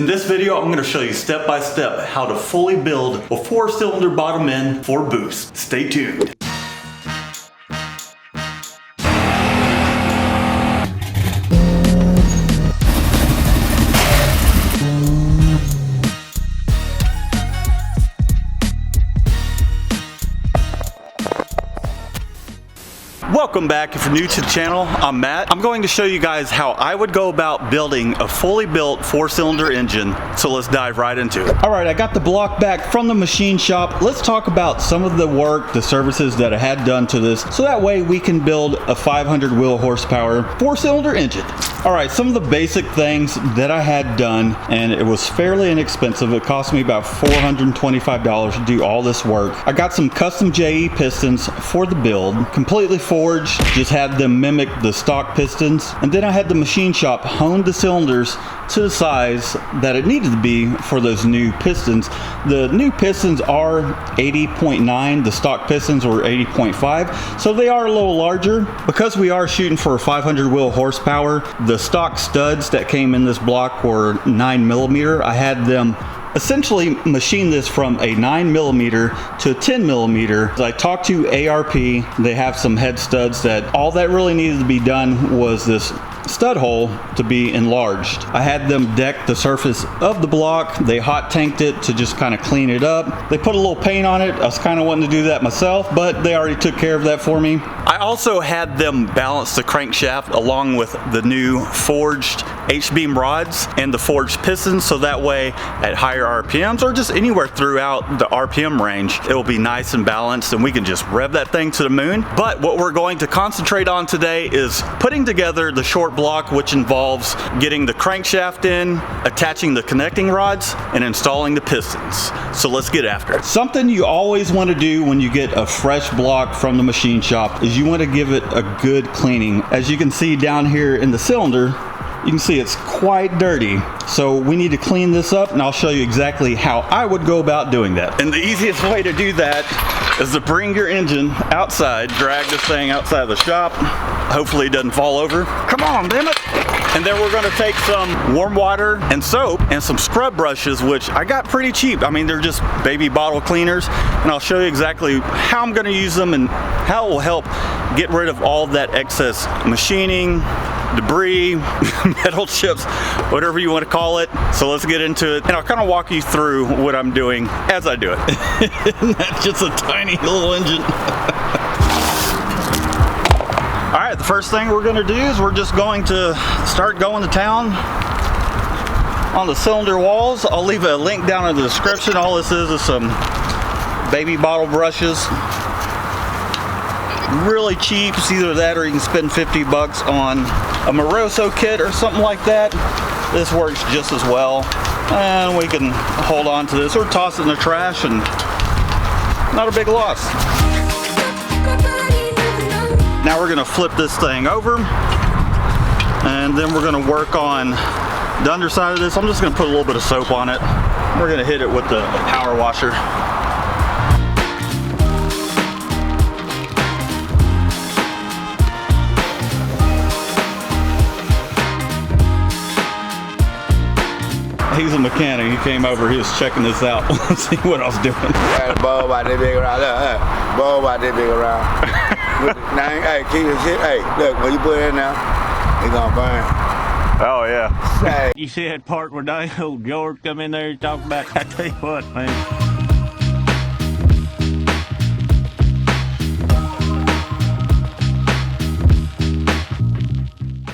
In this video, I'm going to show you step by step how to fully build a 4-cylinder bottom end for boost. Stay tuned. Welcome back. If you're new to the channel, I'm Matt. I'm going to show you guys how I would go about building a fully built 4-cylinder engine. So let's dive right into it. All right, I got the block back from the machine shop. Let's talk about some of the work, the services that I had done to this, so that way we can build a 500 wheel horsepower 4-cylinder engine. All right, some of the basic things that I had done, and it was fairly inexpensive. It cost me about $425 to do all this work. I got some custom JE pistons for the build, completely forged, just had them mimic the stock pistons. And then I had the machine shop hone the cylinders to the size that it needed to be for those new pistons. The new pistons are 80.9, the stock pistons were 80.5, so they are a little larger. Because we are shooting for 500 wheel horsepower, the stock studs that came in this block were 9mm. I had them essentially machine this from a 9mm to a 10mm. I talked to ARP, they have some head studs that all that really needed to be done was this stud hole to be enlarged. I had them deck the surface of the block. They hot tanked it to just kind of clean it up. They put a little paint on it. I was kind of wanting to do that myself, but they already took care of that for me. I also had them balance the crankshaft along with the new forged H-beam rods and the forged pistons, so that way at higher RPMs or just anywhere throughout the RPM range, it will be nice and balanced and we can just rev that thing to the moon. But what we're going to concentrate on today is putting together the short block, which involves getting the crankshaft in, attaching the connecting rods, and installing the pistons. So let's get after it. Something you always want to do when you get a fresh block from the machine shop is you want to give it a good cleaning. As you can see down here in the cylinder, you can see it's quite dirty. So we need to clean this up, and I'll show you exactly how I would go about doing that. And the easiest way to do that is to bring your engine outside, drag this thing outside of the shop. Hopefully it doesn't fall over. Come on, damn it. And then we're gonna take some warm water and soap and some scrub brushes, which I got pretty cheap. I mean, they're just baby bottle cleaners. And I'll show you exactly how I'm gonna use them and how it will help get rid of all that excess machining, debris, metal chips, whatever you want to call it. So let's get into it, and I'll kind of walk you through what I'm doing as I do it. That's just a tiny little engine. All right, the first thing we're going to do is we're just going to start going to town on the cylinder walls. I'll leave a link down in the description. All this is some baby bottle brushes. Really cheap. It's either that or you can spend 50 bucks on a Moroso kit or something like that. This works just as well. And we can hold on to this or toss it in the trash, and not a big loss. Now we're gonna flip this thing over, and then we're gonna work on the underside of this. I'm just gonna put a little bit of soap on it. We're gonna hit it with the power washer. He's a mechanic. He came over. He was checking this out. Let's see what I was doing. Bow about that big around. Look, bow about that big around. Hey, keep this shit. Hey, look, when you put it in now, it's gonna burn. Oh yeah. You see that part where old George come in there and talk about? I tell you what, man.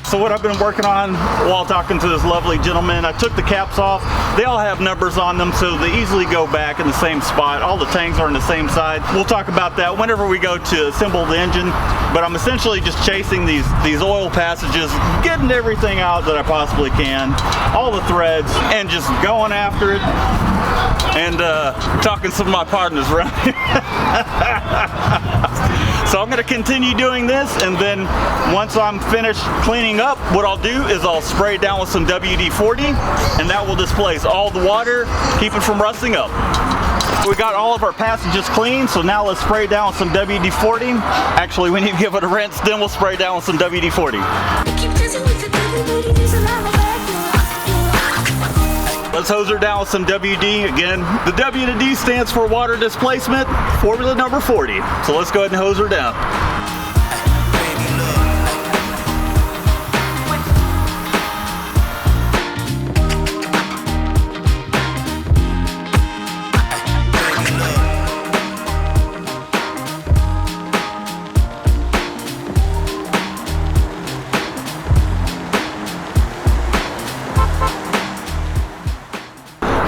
So what I've been working on while talking to this lovely gentleman, I took the caps off. They all have numbers on them, so they easily go back in the same spot. All the tanks are on the same side. We'll talk about that whenever we go to assemble the engine. But I'm essentially just chasing these oil passages, getting everything out that I possibly can, all the threads, and just going after it. And talking to some of my partners around here. So I'm going to continue doing this, and then once I'm finished cleaning up, what I'll do is I'll spray it down with some WD-40, and that will displace all the water, keep it from rusting up. We got all of our passages clean, so now let's spray down with some WD-40. Actually, we need to give it a rinse, then we'll spray down with some WD-40. Let's hose her down with some WD. Again, the W to D stands for water displacement, formula number 40. So let's go ahead and hose her down.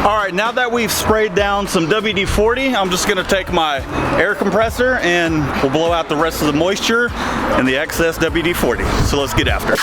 All right, now that we've sprayed down some WD-40, I'm just gonna take my air compressor and we'll blow out the rest of the moisture and the excess WD-40. So let's get after it.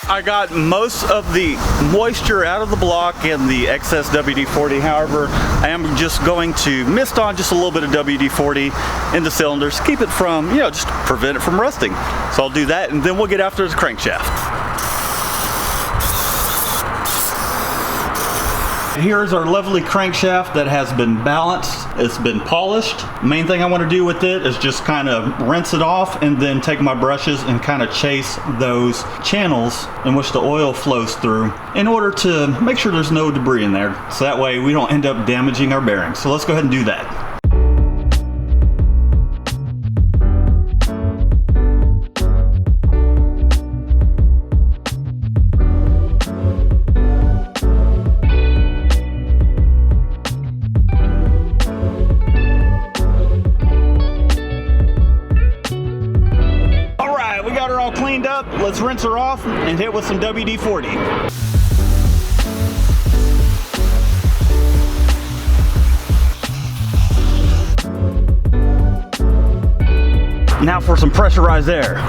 I got most of the moisture out of the block and the excess WD-40. However, I am just going to mist on just a little bit of WD-40 in the cylinders, keep it from, you know, just prevent it from rusting. So I'll do that and then we'll get after the crankshaft. Here's our lovely crankshaft that has been balanced. It's been polished. Main thing I want to do with it is just kind of rinse it off and then take my brushes and kind of chase those channels in which the oil flows through in order to make sure there's no debris in there. So that way we don't end up damaging our bearings. So let's go ahead and do that. Cleaned up, let's rinse her off and hit with some WD-40. Now for some pressurized air.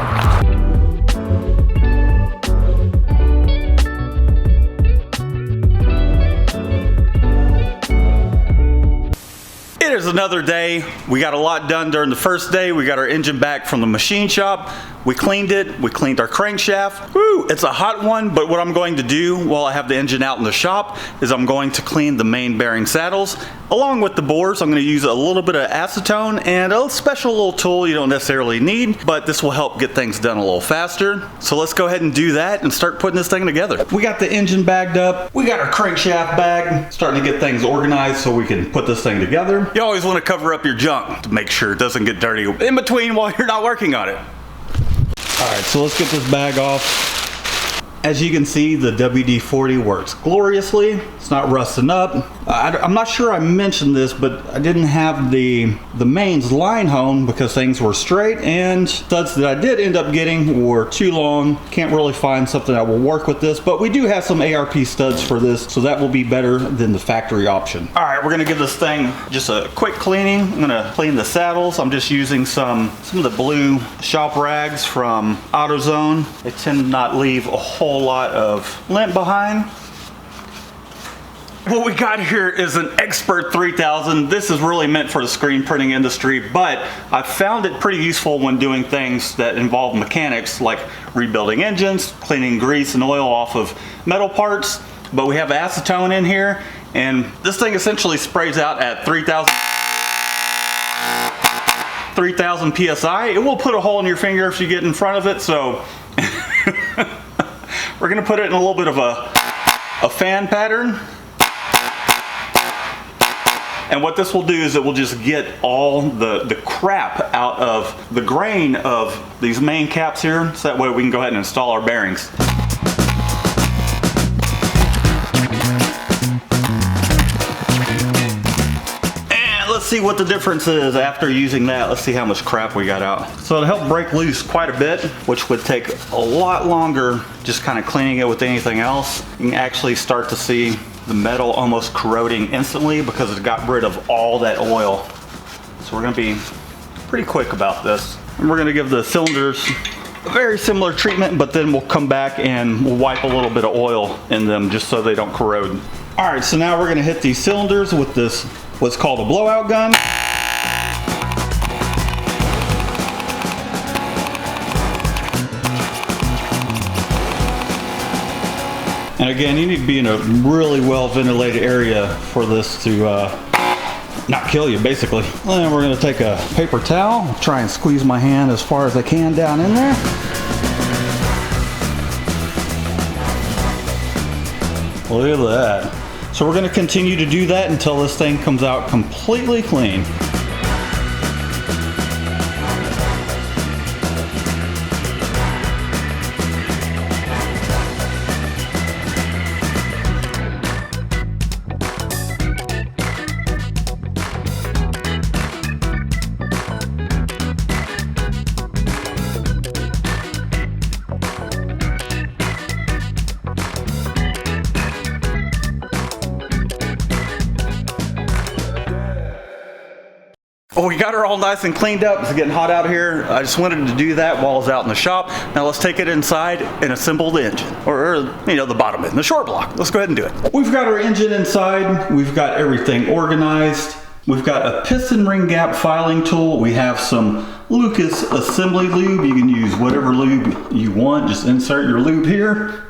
It is another day. We got a lot done during the first day. We got our engine back from the machine shop. We cleaned it. We cleaned our crankshaft. Woo, it's a hot one, but what I'm going to do while I have the engine out in the shop is I'm going to clean the main bearing saddles. Along with the bores, I'm going to use a little bit of acetone and a special little tool you don't necessarily need, but this will help get things done a little faster. So let's go ahead and do that and start putting this thing together. We got the engine bagged up. We got our crankshaft bagged, starting to get things organized so we can put this thing together. You always want to cover up your junk to make sure it doesn't get dirty in between while you're not working on it. All right, so let's get this bag off. As you can see, the WD-40 works gloriously. It's not rusting up. I'm not sure I mentioned this, but I didn't have the mains line hone because things were straight, and studs that I did end up getting were too long. Can't really find something that will work with this, but we do have some ARP studs for this, so that will be better than the factory option. All right, we're gonna give this thing just a quick cleaning. I'm gonna clean the saddles. I'm just using some of the blue shop rags from AutoZone. They tend to not leave a whole lot of lint behind. What we got here is an Expert 3000. This is really meant for the screen printing industry, but I found it pretty useful when doing things that involve mechanics, like rebuilding engines, cleaning grease and oil off of metal parts. But we have acetone in here, and this thing essentially sprays out at 3,000 PSI. It will put a hole in your finger if you get in front of it, so we're gonna put it in a little bit of a fan pattern. And what this will do is it will just get all the crap out of the grain of these main caps here, so that way we can go ahead and install our bearings. And let's see what the difference is after using that. Let's see how much crap we got out. So it'll help break loose quite a bit, which would take a lot longer just kind of cleaning it with anything else. You can actually start to see the metal almost corroding instantly because it got rid of all that oil. So we're gonna be pretty quick about this. And we're gonna give the cylinders a very similar treatment, but then we'll come back and we'll wipe a little bit of oil in them just so they don't corrode. All right, so now we're gonna hit these cylinders with this, what's called a blowout gun. And again, you need to be in a really well ventilated area for this to not kill you, basically. And we're gonna take a paper towel, try and squeeze my hand as far as I can down in there. Look at that. So we're gonna continue to do that until this thing comes out completely clean. Well, we got her all nice and cleaned up. It's getting hot out here. I just wanted to do that while I was out in the shop. Now let's take it inside and assemble the engine, or you know, the bottom end, the short block. Let's go ahead and do it. We've got our engine inside. We've got everything organized. We've got a piston ring gap filing tool. We have some Lucas assembly lube. You can use whatever lube you want. Just insert your lube here.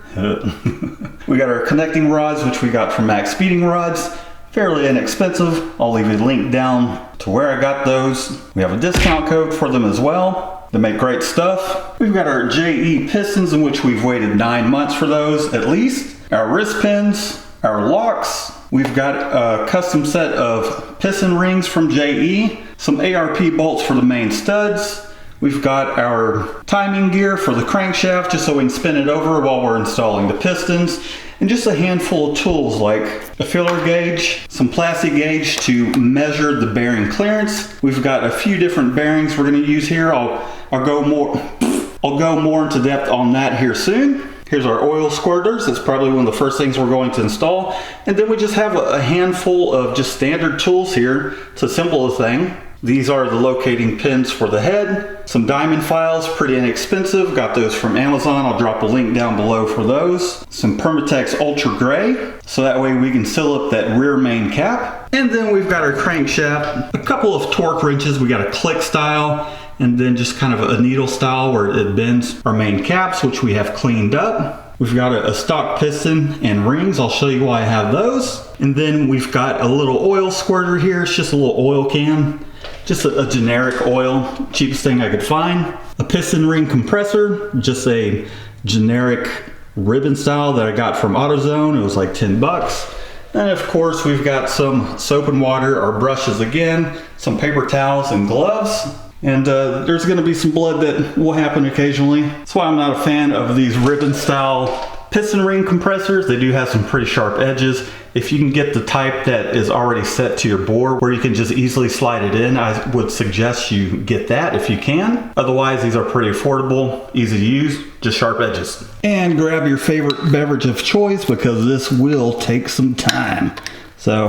We got our connecting rods, which we got from Max Speeding Rods. Fairly inexpensive. I'll leave a link down to where I got those. We have a discount code for them as well. They make great stuff. We've got our JE pistons, in which we've waited 9 months for those at least. Our wrist pins, our locks. We've got a custom set of piston rings from JE, some ARP bolts for the main studs. We've got our timing gear for the crankshaft, just so we can spin it over while we're installing the pistons. And just a handful of tools like a filler gauge, some plastic gauge to measure the bearing clearance. We've got a few different bearings we're going to use here. I'll go more into depth on that here soon. Here's our oil squirters. That's probably one of the first things we're going to install. And then we just have a handful of just standard tools here to assemble the thing. These are the locating pins for the head. Some diamond files, pretty inexpensive. Got those from Amazon. I'll drop a link down below for those. Some Permatex Ultra Gray, so that way we can seal up that rear main cap. And then we've got our crankshaft. A couple of torque wrenches. We got a click style, and then just kind of a needle style where it bends our main caps, which we have cleaned up. We've got a stock piston and rings. I'll show you why I have those. And then we've got a little oil squirter here. It's just a little oil can. Just a generic oil, cheapest thing I could find. A piston ring compressor, just a generic ribbon style that I got from AutoZone. It was like 10 bucks. And of course, we've got some soap and water, our brushes again, some paper towels and gloves. And there's gonna be some blood that will happen occasionally. That's why I'm not a fan of these ribbon style piston ring compressors. They do have some pretty sharp edges. If you can get the type that is already set to your bore where you can just easily slide it in, I would suggest you get that if you can. Otherwise, these are pretty affordable, easy to use, just sharp edges. And grab your favorite beverage of choice, because this will take some time. So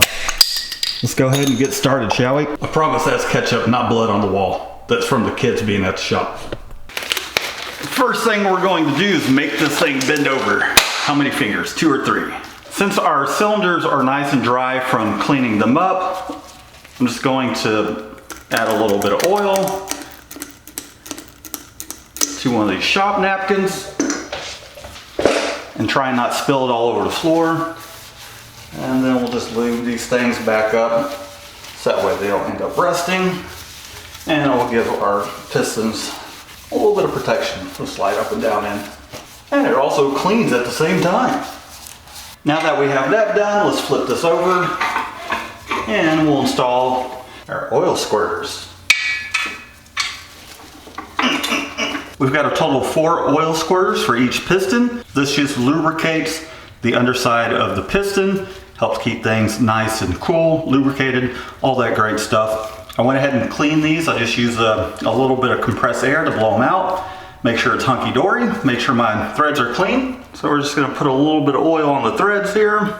let's go ahead and get started, shall we? I promise that's ketchup, not blood on the wall. That's from the kids being at the shop. First thing we're going to do is make this thing bend over. How many fingers? 2 or 3? Since our cylinders are nice and dry from cleaning them up, I'm just going to add a little bit of oil to one of these shop napkins and try and not spill it all over the floor. And then we'll just lube these things back up so that way they don't end up rusting. And we'll give our pistons a little bit of protection to slide up and down in. And it also cleans at the same time. Now that we have that done, let's flip this over and we'll install our oil squirters. We've got a total of 4 oil squirters for each piston. This just lubricates the underside of the piston, helps keep things nice and cool, lubricated, all that great stuff. I went ahead and cleaned these. I just used a little bit of compressed air to blow them out. Make sure it's hunky-dory, make sure my threads are clean. So we're just gonna put a little bit of oil on the threads here.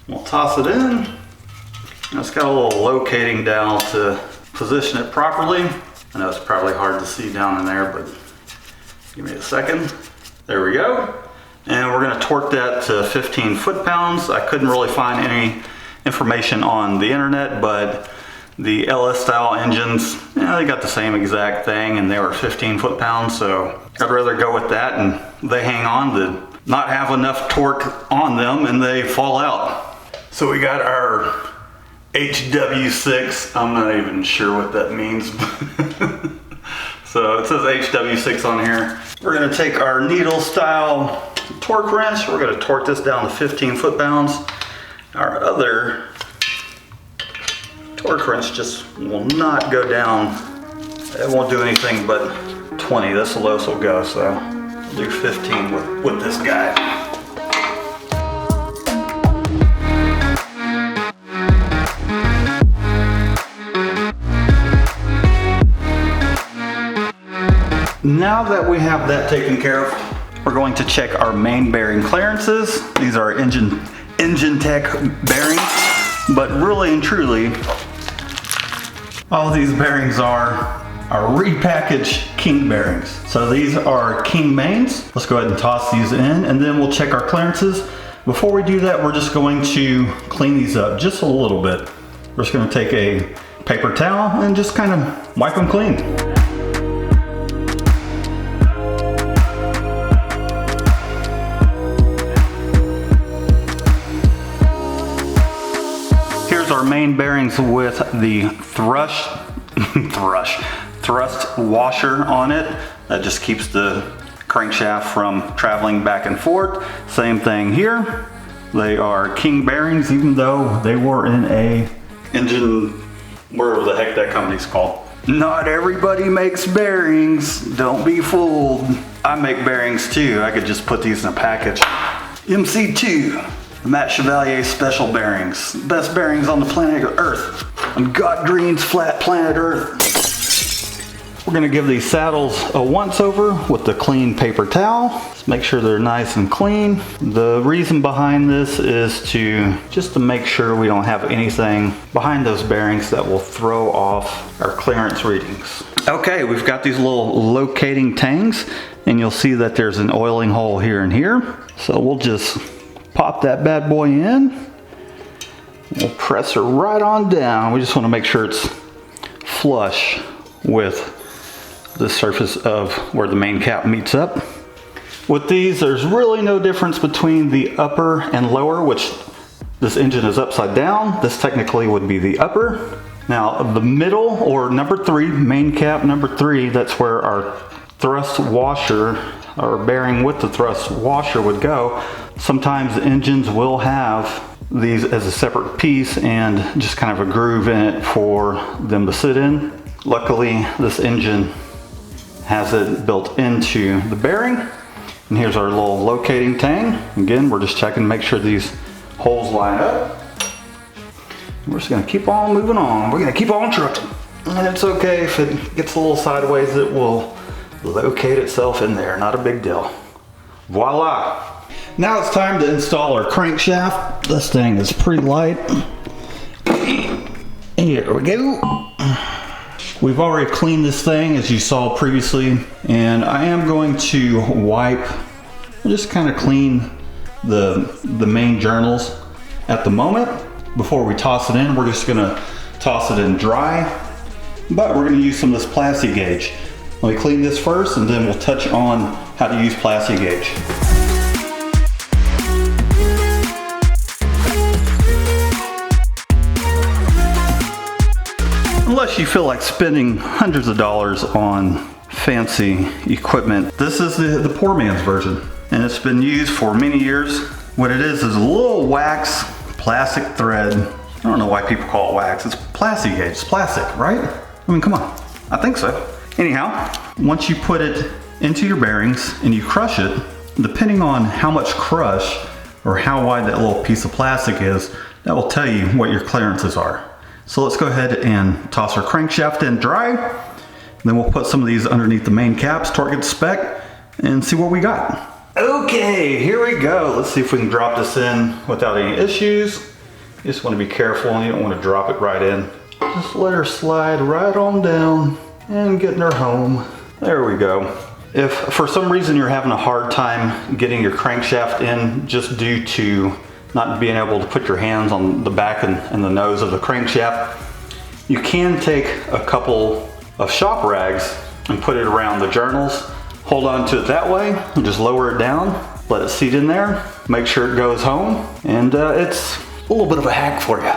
We'll toss it in. And it's got a little locating dowel to position it properly. I know it's probably hard to see down in there, but give me a second. There we go. And we're gonna torque that to 15 foot-pounds. I couldn't really find any information on the internet, but the LS style engines, yeah, they got the same exact thing and they were 15 foot-pounds, so I'd rather go with that and they hang on than not have enough torque on them and they fall out. So we got our HW6. I'm not even sure what that means. So it says HW6 on here. We're gonna take our needle style torque wrench. We're gonna torque this down to 15 foot-pounds. Our other torque wrench just will not go down. It won't do anything but 20. That's the lowest it'll go, so we'll do 15 with this guy. Now that we have that taken care of, we're going to check our main bearing clearances. These are engine tech bearings, but really and truly, all these bearings are repackaged King bearings. So these are King mains. Let's go ahead and toss these in, and then we'll check our clearances. Before we do that, we're just going to clean these up just a little bit. We're just going to take a paper towel and just kind of wipe them clean. Our main bearings with the thrust washer on it. That just keeps the crankshaft from traveling back and forth. Same thing here. They are King bearings, even though they were in a engine, whatever the heck that company's called. Not everybody makes bearings. Don't be fooled. I make bearings too. I could just put these in a package. MC2. Matt Chevalier special bearings. Best bearings on the planet Earth. On God Green's flat planet Earth. We're gonna give these saddles a once over with the clean paper towel. Let's make sure they're nice and clean. The reason behind this is just to make sure we don't have anything behind those bearings that will throw off our clearance readings. Okay, we've got these little locating tangs, and you'll see that there's an oiling hole here and here. So we'll just pop that bad boy in. We'll press her right on down. We just want to make sure it's flush with the surface of where the main cap meets up. With these, there's really no difference between the upper and lower, which this engine is upside down. This technically would be the upper. Now the middle, or number 3, main cap number 3, that's where our thrust washer, or bearing with the thrust washer would go. Sometimes engines will have these as a separate piece and just kind of a groove in it for them to sit in. Luckily, this engine has it built into the bearing. And here's our little locating tang. Again, we're just checking to make sure these holes line up. We're just gonna keep on moving on. We're gonna keep on trucking. And it's okay if it gets a little sideways, it will locate itself in there, not a big deal. Voila! Now it's time to install our crankshaft. This thing is pretty light. Here we go. We've already cleaned this thing, as you saw previously, and I am going to wipe, just kind of clean the main journals at the moment. Before we toss it in, we're just gonna toss it in dry, but we're gonna use some of this plasti gauge. Let me clean this first, and then we'll touch on how to use plasti gauge. Unless you feel like spending hundreds of dollars on fancy equipment, this is the poor man's version, and it's been used for many years. What it is a little wax plastic thread. I don't know why people call it wax. It's plasti gauge. It's plastic, right? I mean, come on. I think so. Anyhow, once you put it into your bearings and you crush it, depending on how much crush or how wide that little piece of plastic is, that will tell you what your clearances are. So let's go ahead and toss our crankshaft in dry. Then we'll put some of these underneath the main caps, torque it to spec, and see what we got. Okay, here we go. Let's see if we can drop this in without any issues. You just want to be careful, you don't want to drop it right in. Just let her slide right on down and getting her home. There we go. If for some reason you're having a hard time getting your crankshaft in just due to not being able to put your hands on the back and the nose of the crankshaft, you can take a couple of shop rags and put it around the journals. Hold on to it that way and just lower it down. let it seat in there, make sure it goes home, and it's a little bit of a hack for you.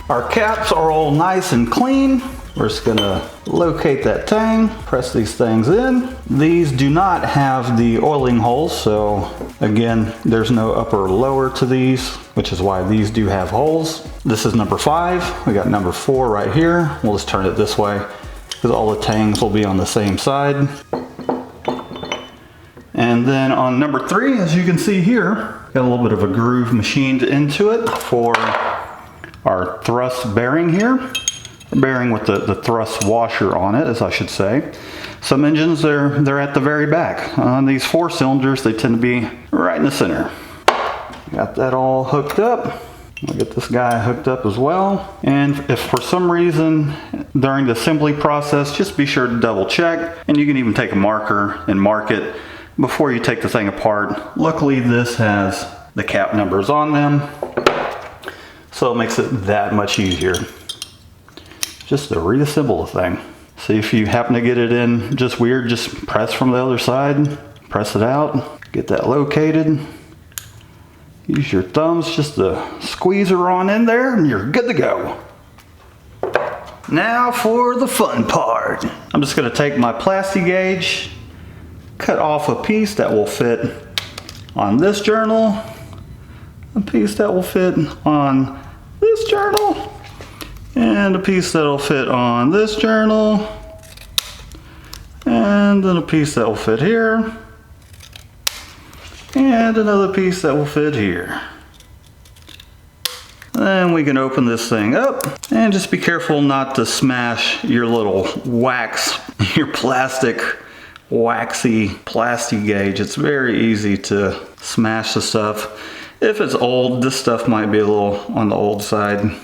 Our caps are all nice and clean. We're just gonna locate that tang, press these things in. These do not have the oiling holes, so again, there's no upper or lower to these, which is why these do have holes. This is number 5. We got number 4 right here. We'll just turn it this way because all the tangs will be on the same side. And then on number 3, as you can see here, got a little bit of a groove machined into it for our thrust bearing here. Bearing with the thrust washer on it, as I should say. Some engines, they're at the very back. On these 4 cylinders, they tend to be right in the center. Got that all hooked up. I'll get this guy hooked up as well. And if for some reason during the assembly process, just be sure to double check. And you can even take a marker and mark it before you take the thing apart. Luckily, this has the cap numbers on them, so it makes it that much easier just to reassemble the thing. See, if you happen to get it in just weird, just press from the other side, press it out, get that located. Use your thumbs just to squeeze her on in there and you're good to go. Now for the fun part. I'm just gonna take my plasti gauge, cut off a piece that will fit on this journal, a piece that will fit on this journal, and a piece that'll fit on this journal, and then a piece that will fit here, and another piece that will fit here. Then we can open this thing up, and just be careful not to smash your little wax, your plastic, waxy plasti gauge. It's very easy to smash the stuff. If it's old, this stuff might be a little on the old side.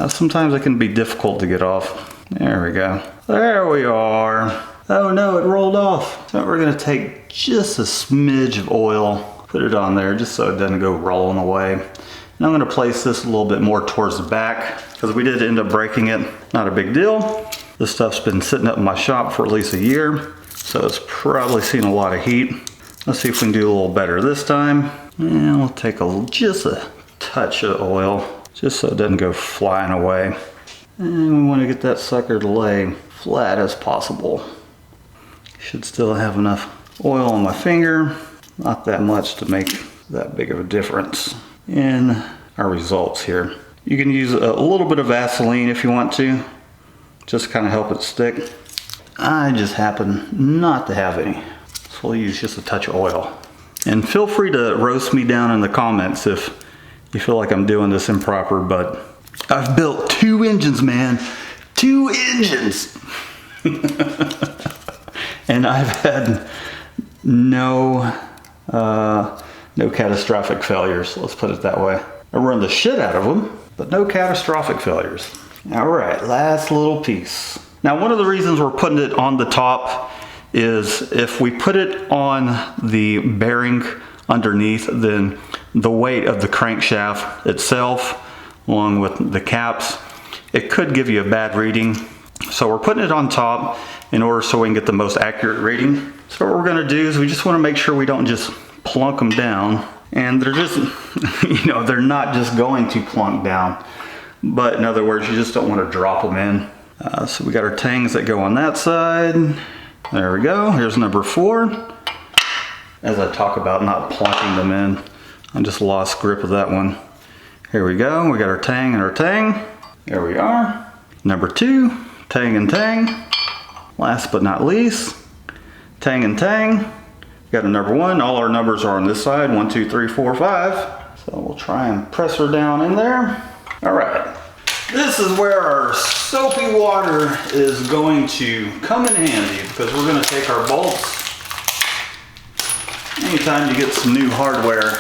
Sometimes it can be difficult to get off. There we go. There we are. Oh no, it rolled off. So we're gonna take just a smidge of oil, put it on there just so it doesn't go rolling away. And I'm gonna place this a little bit more towards the back because we did end up breaking it. Not a big deal. This stuff's been sitting up in my shop for at least a year, so it's probably seen a lot of heat. Let's see if we can do a little better this time. And we'll take just a touch of oil, just so it doesn't go flying away. And we want to get that sucker to lay flat as possible. Should still have enough oil on my finger, not that much to make that big of a difference in our results here. You can use a little bit of Vaseline if you want to, just kind of help it stick. I just happen not to have any, so we'll use just a touch of oil. And feel free to roast me down in the comments if you feel like I'm doing this improper, but I've built 2 engines, man. 2 engines! And I've had no catastrophic failures, let's put it that way. I run the shit out of them, but no catastrophic failures. All right, last little piece. Now, one of the reasons we're putting it on the top is if we put it on the bearing underneath, then the weight of the crankshaft itself, along with the caps, it could give you a bad reading. So we're putting it on top in order so we can get the most accurate reading. So what we're gonna do is we just wanna make sure we don't just plunk them down. And they're just, you know, they're not just going to plunk down. But in other words, you just don't wanna drop them in. So we got our tangs that go on that side. There we go, here's number 4. As I talk about not plunking them in, I just lost grip of that one. Here we go, we got our tang and our tang. There we are. Number 2, tang and tang. Last but not least, tang and tang. Got a number 1, all our numbers are on this side, 1, 2, 3, 4, 5. So we'll try and press her down in there. All right, this is where our soapy water is going to come in handy because we're gonna take our bolts. Anytime you get some new hardware,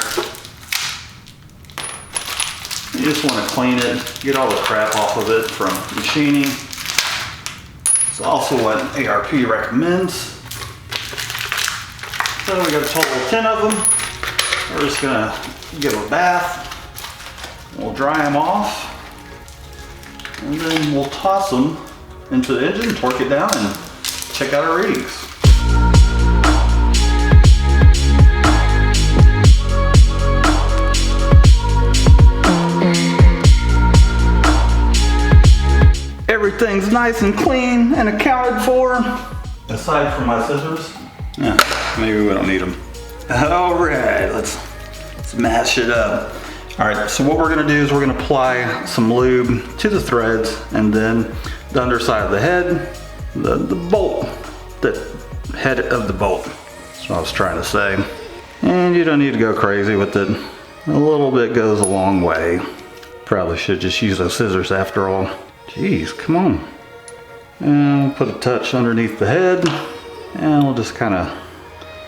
you just want to clean it, get all the crap off of it from machining. It's also what ARP recommends. So we got a total of 10 of them. We're just gonna give them a bath. We'll dry them off. And then we'll toss them into the engine, torque it down, and check out our readings. everything's nice and clean and accounted for. Aside from my scissors. Yeah, maybe we don't need them. All right, let's mash it up. All right, so what we're gonna do is we're gonna apply some lube to the threads and then the underside of the head, the bolt, the head of the bolt. That's what I was trying to say. And you don't need to go crazy with it. A little bit goes a long way. Probably should just use those scissors after all. Jeez, come on. And we'll put a touch underneath the head and we'll just kind of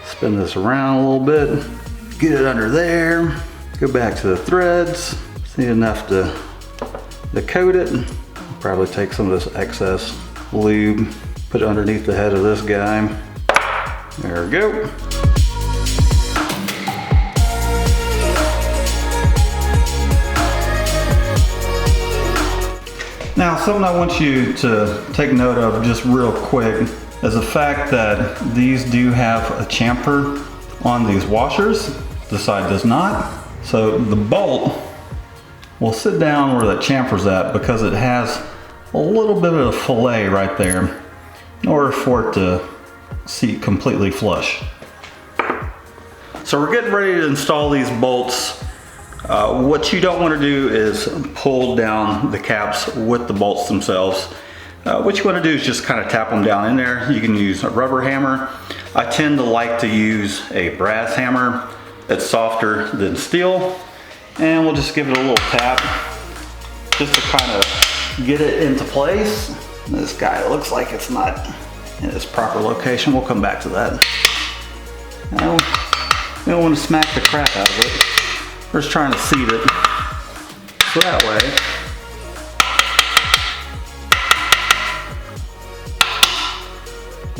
spin this around a little bit. Get it under there. Go back to the threads. See enough to coat it. Probably take some of this excess lube, put it underneath the head of this guy. There we go. Now, something I want you to take note of just real quick is the fact that these do have a chamfer on these washers. This side does not. So the bolt will sit down where that chamfer's at because it has a little bit of a fillet right there in order for it to seat completely flush. So we're getting ready to install these bolts. What you don't want to do is pull down the caps with the bolts themselves. What you want to do is just kind of tap them down in there. You can use a rubber hammer. I tend to like to use a brass hammer. It's softer than steel. And we'll just give it a little tap just to kind of get it into place. This guy looks like it's not in its proper location. We'll come back to that. Now, we don't want to smack the crap out of it. We're just trying to seat it. So that way,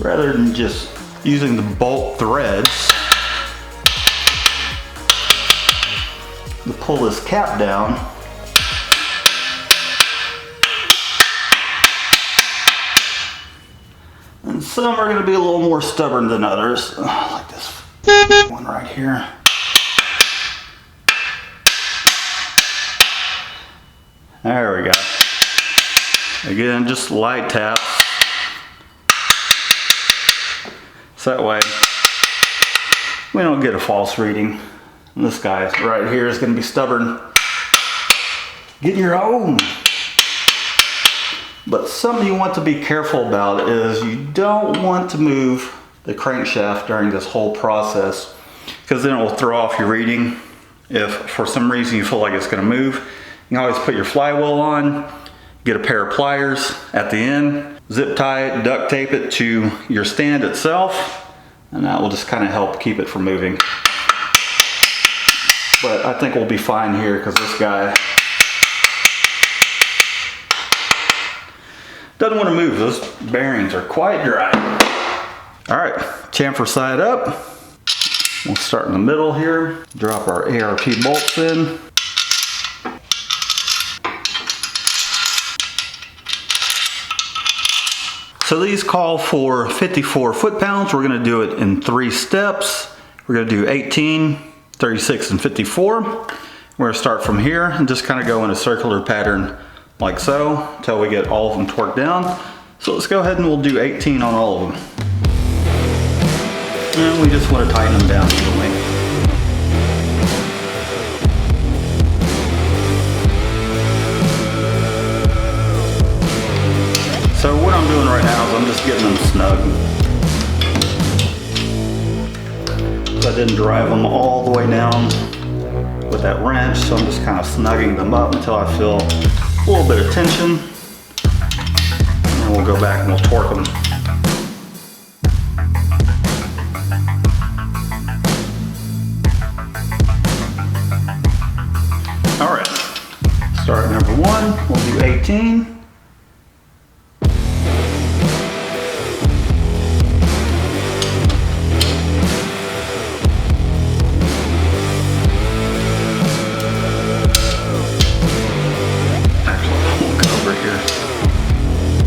rather than just using the bolt threads to pull this cap down, and some are going to be a little more stubborn than others, like this one right here. There we go. Again, just light taps. So that way we don't get a false reading. And this guy right here is going to be stubborn. Get your own. But something you want to be careful about is you don't want to move the crankshaft during this whole process, because then it will throw off your reading. If for some reason you feel like it's going to move, you can always put your flywheel on, get a pair of pliers at the end, zip tie it, duct tape it to your stand itself, and that will just kind of help keep it from moving. But I think we'll be fine here because this guy doesn't want to move. Those bearings are quite dry. All right, chamfer side up. We'll start in the middle here, drop our ARP bolts in. So these call for 54 foot-pounds. We're gonna do it in 3 steps. We're gonna do 18, 36, and 54. We're gonna start from here and just kind of go in a circular pattern like so until we get all of them torqued down. So let's go ahead and we'll do 18 on all of them. And we just want to tighten them down evenly. So what I'm doing right now is I'm just getting them snug. So I didn't drive them all the way down with that wrench, so I'm just kind of snugging them up until I feel a little bit of tension. And then we'll go back and we'll torque them. All right, start at number 1, we'll do 18.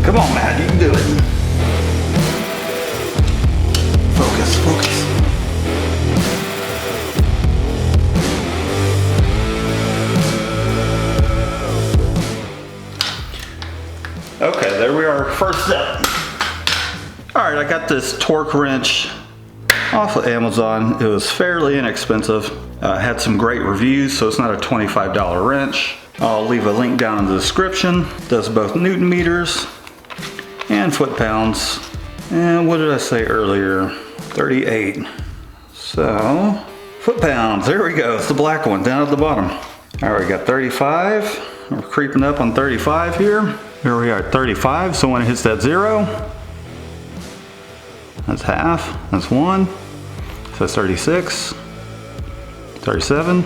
Come on, Matt, you can do it. Focus, focus. first step. All right, I got this torque wrench off of Amazon. It was fairly inexpensive. Had some great reviews, so it's not a $25 wrench. I'll leave a link down in the description. Does both Newton meters and foot-pounds. And what did I say earlier? 38. So, foot-pounds, there we go. It's the black one down at the bottom. All right, we got 35. We're creeping up on 35 here. Here we are at 35, so when it hits that 0, that's half, that's 1. So that's 36, 37.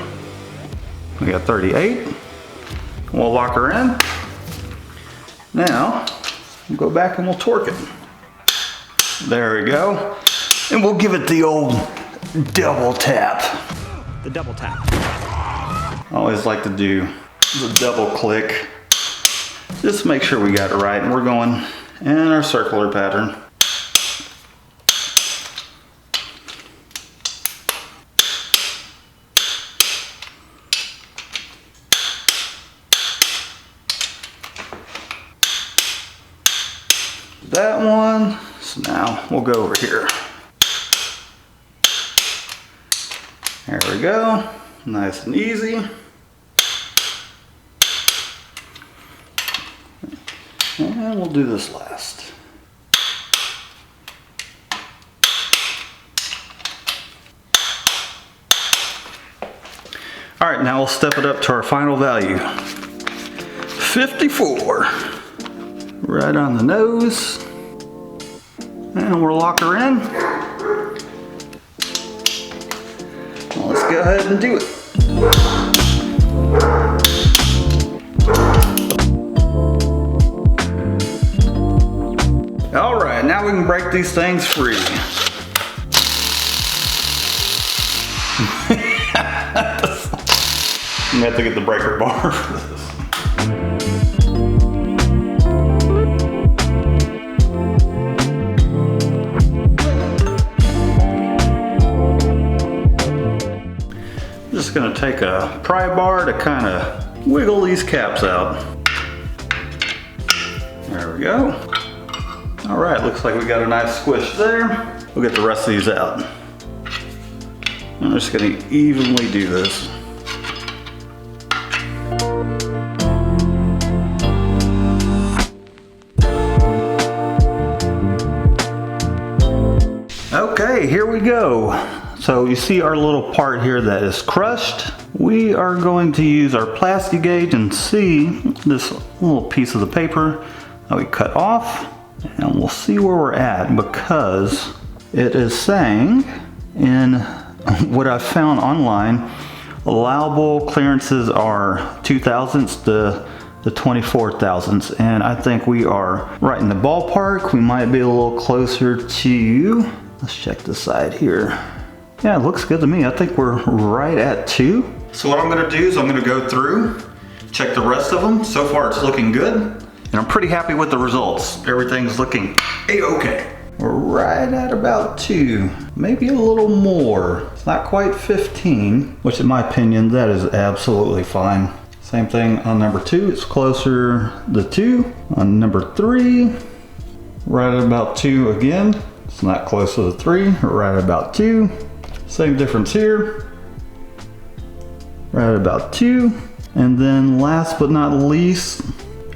We got 38. We'll lock her in. Now, we'll go back and we'll torque it. There we go. And we'll give it the old double tap. The double tap. I always like to do the double click. Just to make sure we got it right. And we're going in our circular pattern. That one. So now we'll go over here. There we go. Nice and easy. And we'll do this last. All right, now we'll step it up to our final value. 54. Right on the nose. And we'll lock her in. Well, let's go ahead and do it. All right, now we can break these things free. I'm gonna have to get the breaker bar for this. Just gonna take a pry bar to kind of wiggle these caps out. There we go. All right, looks like we got a nice squish there. We'll get the rest of these out. I'm just gonna evenly do this. Okay, here we go. So you see our little part here that is crushed. We are going to use our plastic gauge and see this little piece of the paper that we cut off, and we'll see where we're at, because it is saying in what I found online, allowable clearances are 2 thousandths to the 24 thousandths, and I think we are right in the ballpark. We might be a little closer to, let's check the side here. Yeah, it looks good to me. I think we're right at 2. So what I'm gonna do is I'm gonna go through, check the rest of them. So far it's looking good, and I'm pretty happy with the results. Everything's looking a-okay. We're right at about 2, maybe a little more. It's not quite 15, which in my opinion, that is absolutely fine. Same thing on number 2, it's closer to 2. On number 3, right at about 2 again. It's not close to the 3, right at about 2. Same difference here, right at about 2. And then last but not least,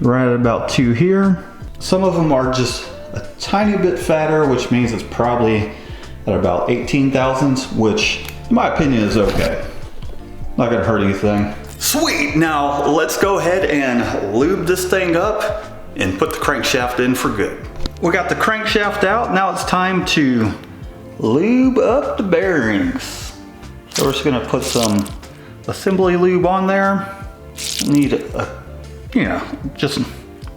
right at about 2 here. Some of them are just a tiny bit fatter, which means it's probably at about 18 thousandths, which in my opinion is okay. Not gonna hurt anything. Sweet, now let's go ahead and lube this thing up and put the crankshaft in for good. We got the crankshaft out, now it's time to lube up the bearings. So we're just gonna put some assembly lube on there. Need a, just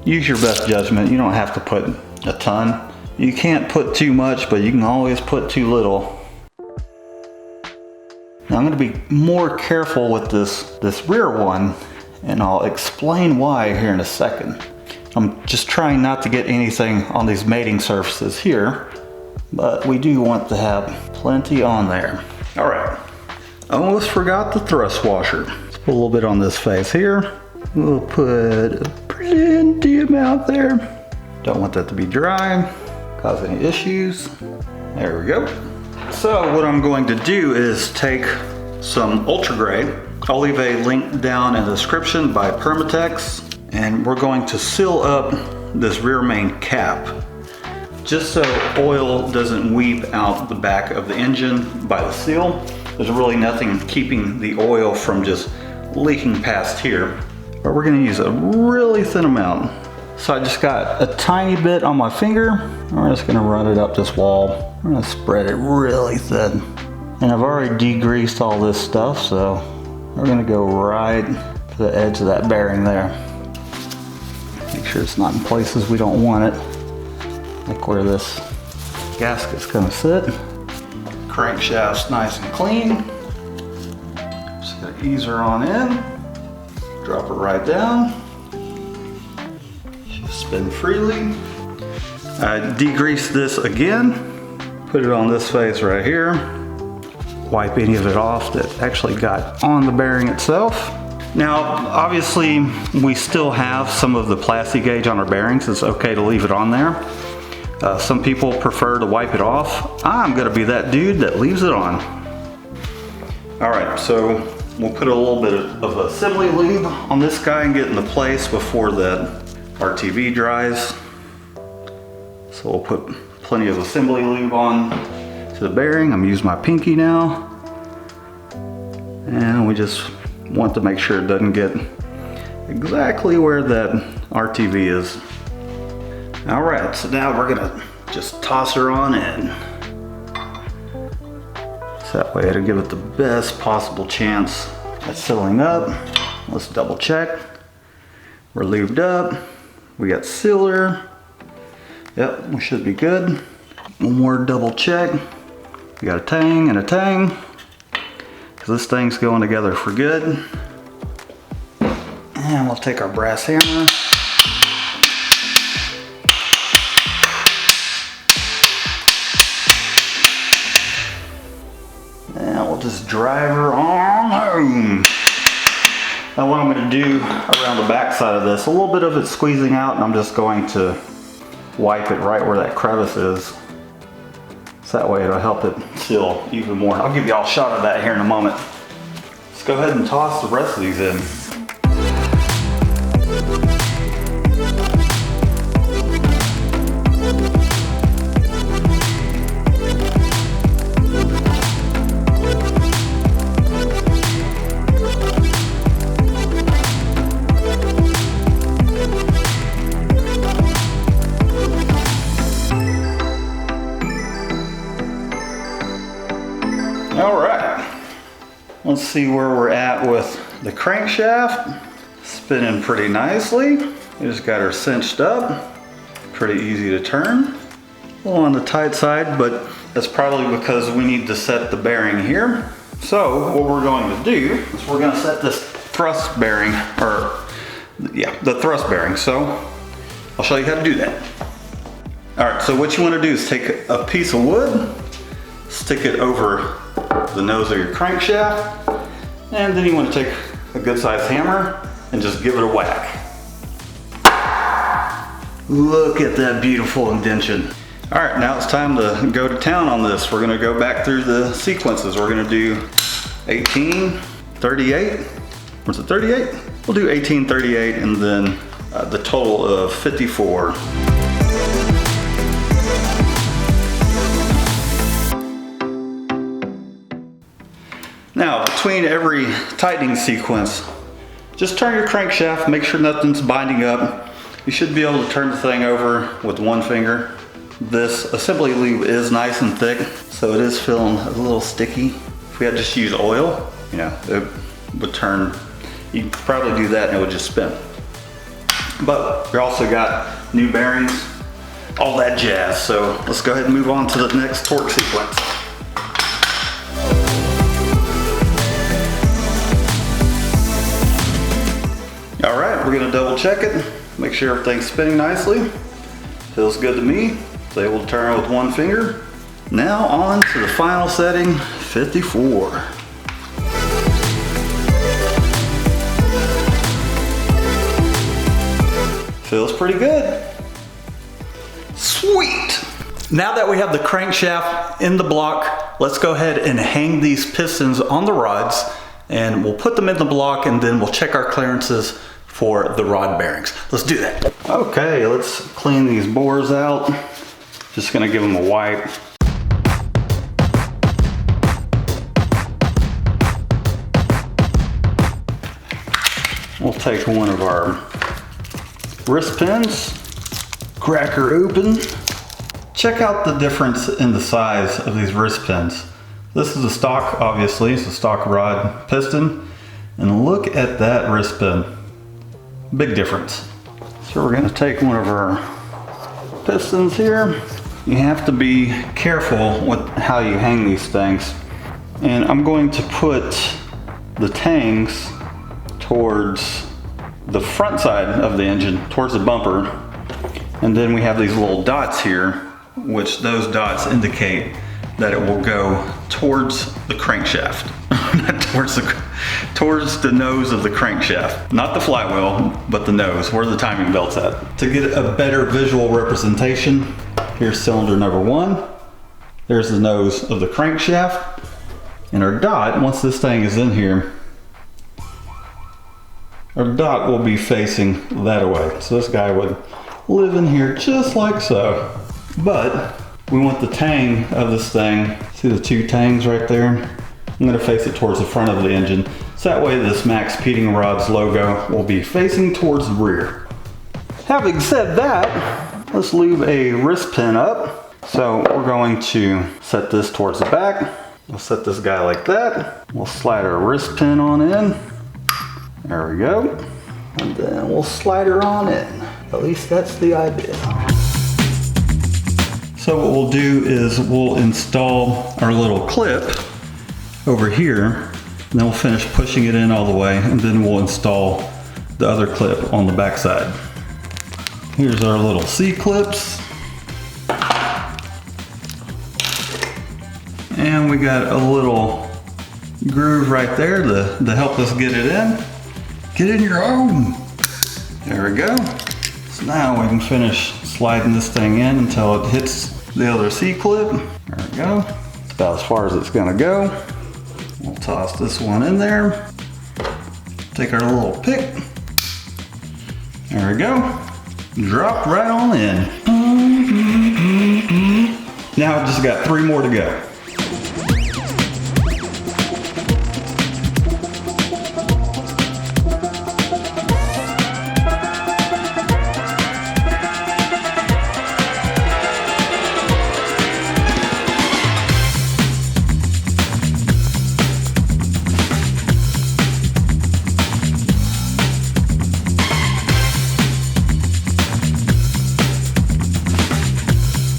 use your best judgment. You don't have to put a ton. You can't put too much, but you can always put too little. Now I'm gonna be more careful with this rear one, and I'll explain why here in a second. I'm just trying not to get anything on these mating surfaces here, but we do want to have plenty on there. All right, almost forgot the thrust washer. Let's put a little bit on this face here. We'll put a plenty amount there. Don't want that to be dry, cause any issues. There we go. So what I'm going to do is take some Ultra Gray. I'll leave a link down in the description by Permatex, and we're going to seal up this rear main cap, just so oil doesn't weep out the back of the engine by the seal. There's really nothing keeping the oil from just leaking past here, but we're gonna use a really thin amount. So I just got a tiny bit on my finger. We're just gonna run it up this wall. We're gonna spread it really thin. And I've already degreased all this stuff, so we're gonna go right to the edge of that bearing there. Make sure it's not in places we don't want it, like where this gasket's gonna sit. Crankshaft's nice and clean. Just gonna ease her on in, drop her right down. She'll spin freely. I degreased this again, put it on this face right here. Wipe any of it off that actually got on the bearing itself. Now, obviously, we still have some of the plastic gauge on our bearings. It's okay to leave it on there. Some people prefer to wipe it off. I'm gonna be that dude that leaves it on. All right, so we'll put a little bit of assembly lube on this guy and get into place before that RTV dries. So we'll put plenty of assembly lube on to the bearing. I'm using my pinky now. And we just want to make sure it doesn't get exactly where that RTV is. All right, so now we're gonna just toss her on in. So that way it'll give it the best possible chance at sealing up. Let's double check. We're lubed up. We got sealer. Yep, we should be good. One more double check. We got a tang and a tang, because this thing's going together for good. And we'll take our brass hammer. And we'll just drive her on home. Now what I'm going to do around the back side of this, a little bit of it squeezing out, and I'm just going to wipe it right where that crevice is. So that way it'll help it seal even more. I'll give you all a shot of that here in a moment. Let's go ahead and toss the rest of these in. All right, let's see where we're at with the crankshaft. Spinning pretty nicely. We just got her cinched up. Pretty easy to turn. A little on the tight side, but that's probably because we need to set the bearing here. So what we're going to do is we're going to set this thrust bearing, the thrust bearing. So I'll show you how to do that. All right, so what you want to do is take a piece of wood, stick it over the nose of your crankshaft, and then you want to take a good sized hammer and just give it a whack. Look at that beautiful indentation. All right, now it's time to go to town on this. We're gonna go back through the sequences. We're gonna do 18, 38, what's it, 38? We'll do 18, 38, and then the total of 54. Now, between every tightening sequence, just turn your crankshaft, make sure nothing's binding up. You should be able to turn the thing over with one finger. This assembly lube is nice and thick, so it is feeling a little sticky. If we had just used oil, you know, it would turn, you could probably do that and it would just spin. But we also got new bearings, all that jazz. So let's go ahead and move on to the next torque sequence. All right, we're gonna double check it, make sure everything's spinning nicely. Feels good to me. It's able to turn with one finger. Now on to the final setting, 54. Feels pretty good. Sweet! Now that we have the crankshaft in the block, let's go ahead and hang these pistons on the rods, and we'll put them in the block, and then we'll check our clearances for the rod bearings. Let's do that. Okay, let's clean these bores out. Just gonna give them a wipe. We'll take one of our wrist pins, crack her open. Check out the difference in the size of these wrist pins. This is a stock, obviously, it's a stock rod piston. And look at that wrist pin. Big difference. So we're gonna take one of our pistons here. You have to be careful with how you hang these things. And I'm going to put the tangs towards the front side of the engine, towards the bumper. And then we have these little dots here, which those dots indicate that it will go towards the crankshaft. Not towards the nose of the crankshaft. Not the flywheel, but the nose, where the timing belt's at. To get a better visual representation, here's cylinder number 1. There's the nose of the crankshaft. And our dot, once this thing is in here, our dot will be facing that way. So this guy would live in here just like so. But we want the tang of this thing, see the 2 tangs right there? I'm gonna face it towards the front of the engine. So that way this Max Peating Rods logo will be facing towards the rear. Having said that, let's lube a wrist pin up. So we're going to set this towards the back. We'll set this guy like that. We'll slide our wrist pin on in. There we go. And then we'll slide her on in. At least that's the idea. So what we'll do is we'll install our little clip over here, and then we'll finish pushing it in all the way, and then we'll install the other clip on the back side. Here's our little C-clips. And we got a little groove right there to help us get it in. Get in your own. There we go. So now we can finish sliding this thing in until it hits the other C-clip. There we go. It's about as far as it's gonna go. We'll toss this one in there. Take our little pick. There we go. Drop right on in. Now I've just got 3 more to go.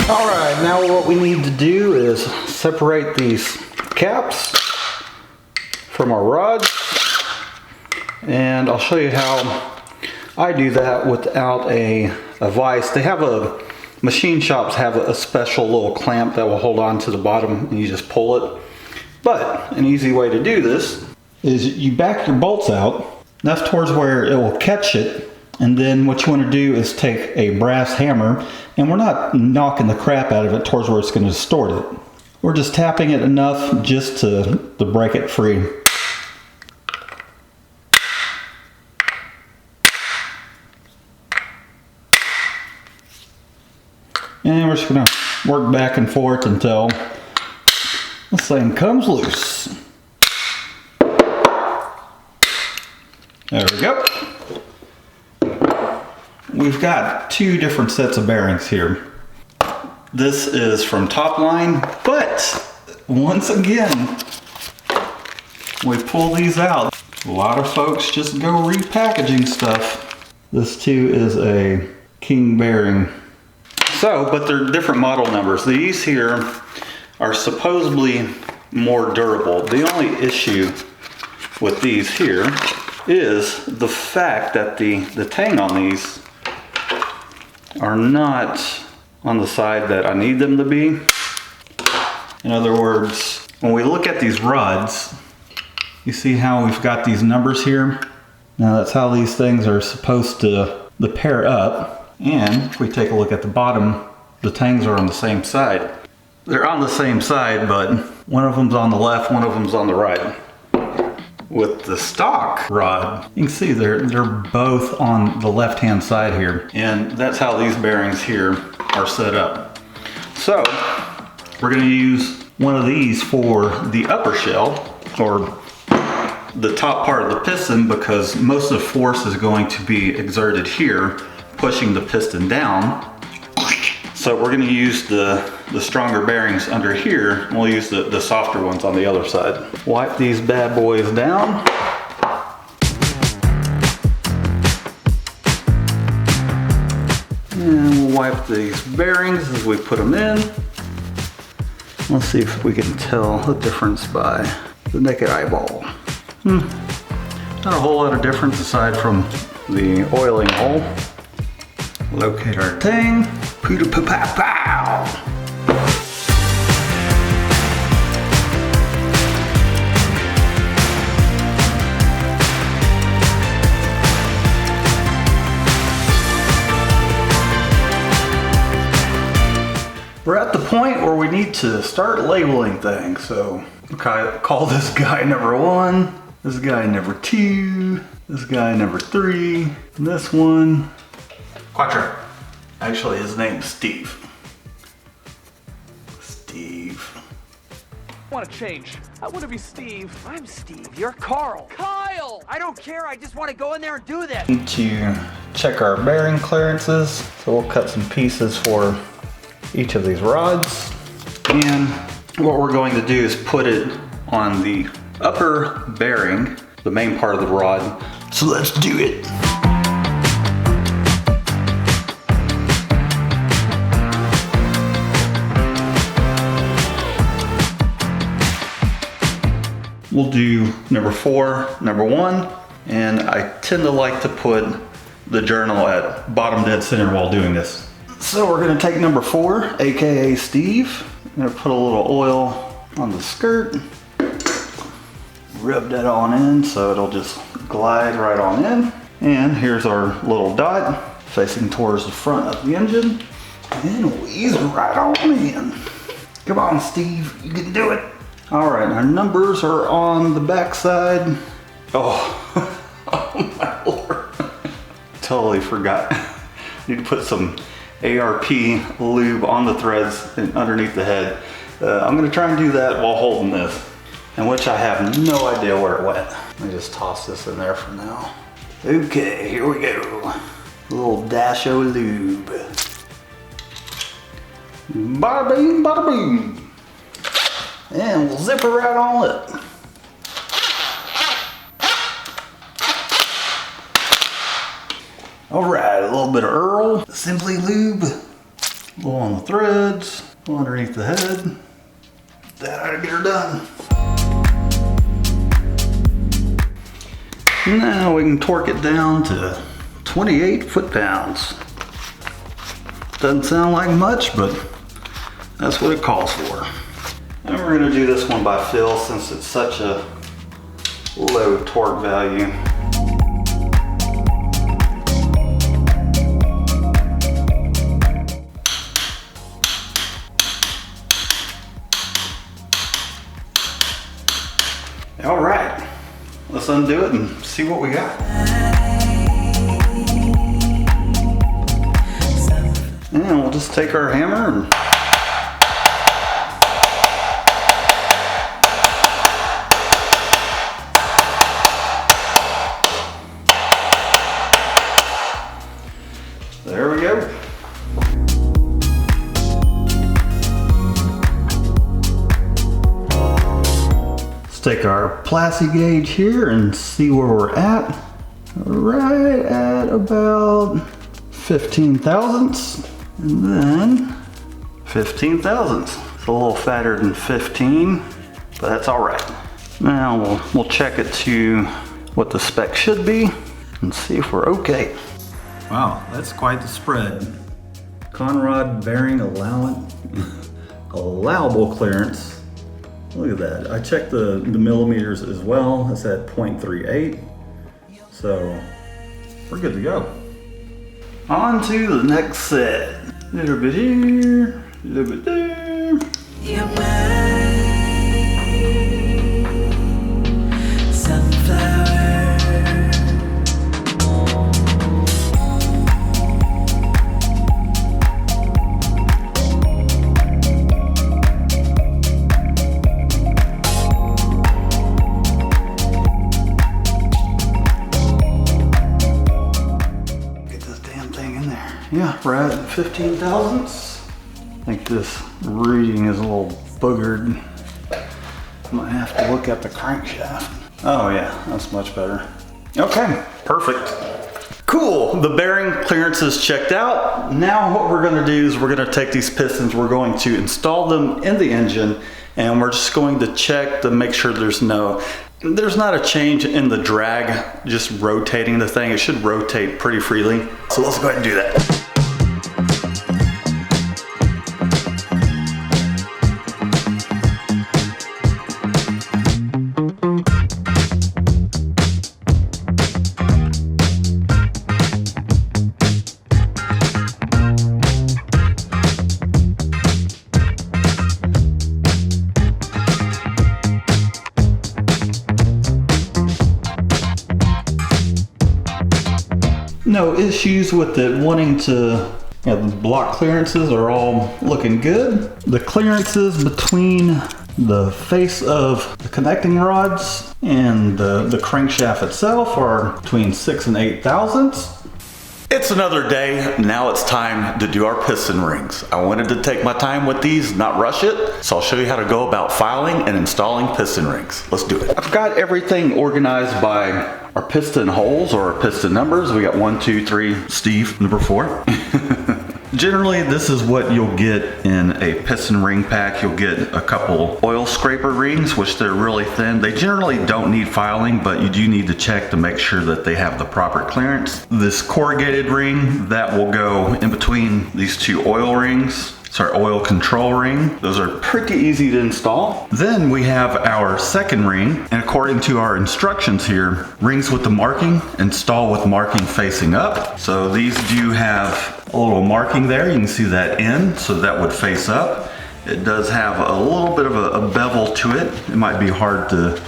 All right, now what we need to do is separate these caps from our rods, and I'll show you how I do that without a vise. They have machine shops have a special little clamp that will hold on to the bottom and you just pull it. But an easy way to do this is you back your bolts out. That's towards where it will catch it. And then what you want to do is take a brass hammer, and we're not knocking the crap out of it towards where it's going to distort it. We're just tapping it enough just to break it free. And we're just going to work back and forth until this thing comes loose. There we go. We've got 2 different sets of bearings here. This is from Topline, but once again, we pull these out. A lot of folks just go repackaging stuff. This too is a King bearing. So, but they're different model numbers. These here are supposedly more durable. The only issue with these here is the fact that the tang on these are not on the side that I need them to be. In other words, when we look at these rods, you see how we've got these numbers here? Now that's how these things are supposed to pair up. And if we take a look at the bottom the tangs are on the same side. They're on the same side, but one of them's on the left, one of them's on the right. With the stock rod, you can see they're both on the left-hand side here. And that's how these bearings here are set up. So we're gonna use one of these for the upper shell, or the top part of the piston, because most of the force is going to be exerted here, pushing the piston down. So we're gonna use the stronger bearings under here, and we'll use the softer ones on the other side. Wipe these bad boys down. And we'll wipe these bearings as we put them in. Let's see if we can tell the difference by the naked eyeball. Not a whole lot of difference aside from the oiling hole. Locate our tang. Poo-da-poo-pow-pow. We're at the point where we need to start labeling things. So okay, call this guy number 1, this guy number 2, this guy number 3, and this one, Quattro. Actually, his name's Steve. Steve. I want to change. I want to be Steve. I'm Steve. You're Carl. Kyle! I don't care. I just want to go in there and do this. Need to check our bearing clearances. So we'll cut some pieces for each of these rods. And what we're going to do is put it on the upper bearing, the main part of the rod. So let's do it. We'll do number 4, number 1, and I tend to like to put the journal at bottom dead center while doing this. So we're gonna take number 4, AKA Steve. I'm gonna put a little oil on the skirt. Rub that on in so it'll just glide right on in. And here's our little dot facing towards the front of the engine. And we'll ease right on in. Come on, Steve, you can do it. All right, our numbers are on the back side. Oh, oh my Lord. Totally forgot. Need to put some ARP lube on the threads and underneath the head. I'm gonna try and do that while holding this, in which I have no idea where it went. Let me just toss this in there for now. Okay, here we go. A little dash of lube. Bada bing, bada boom. And we'll zip her right on it. All right, a little bit of Earl, Simply Lube, a little on the threads, a little underneath the head. That ought to get her done. Now we can torque it down to 28 foot-pounds. Doesn't sound like much, but that's what it calls for. And we're gonna do this one by feel since it's such a low torque value. All right, let's undo it and see what we got. And we'll just take our hammer and there we go. Let's take our Plasty gauge here and see where we're at. Right at about 15 thousandths. And then 15 thousandths. It's a little fatter than 15, but that's all right. Now we'll check it to what the spec should be and see if we're okay. Wow, that's quite the spread. Conrod bearing allowable clearance. Look at that. I checked the millimeters as well. It's at 0.38. So we're good to go. On to the next set. A little bit here, a little bit there. You're my sunflower. Yeah, we're at 15 thousandths. I think this reading is a little boogered. Might have to look at the crankshaft. Oh yeah, that's much better. Okay, perfect. Cool, the bearing clearance is checked out. Now what we're gonna do is we're gonna take these pistons, we're going to install them in the engine, and we're just going to check to make sure there's not a change in the drag, just rotating the thing. It should rotate pretty freely. So let's go ahead and do that. No issues with it wanting to, the block clearances are all looking good. The clearances between the face of the connecting rods and the crankshaft itself are between 6 and 8 thousandths. It's another day. Now it's time to do our piston rings. I wanted to take my time with these, not rush it. So I'll show you how to go about filing and installing piston rings. Let's do it. I've got everything organized by our piston holes or our piston numbers. We got 1, 2, 3, Steve, number 4. Generally, this is what you'll get in a piston ring pack. You'll get a couple oil scraper rings, which they're really thin. They generally don't need filing, but you do need to check to make sure that they have the proper clearance. This corrugated ring, that will go in between these two oil rings. It's our oil control ring. Those are pretty easy to install. Then we have our second ring, and according to our instructions here, rings with the marking, install with marking facing up. So these do have a little marking there. You can see that end, so that would face up. It does have a little bit of a bevel to it. It might be hard to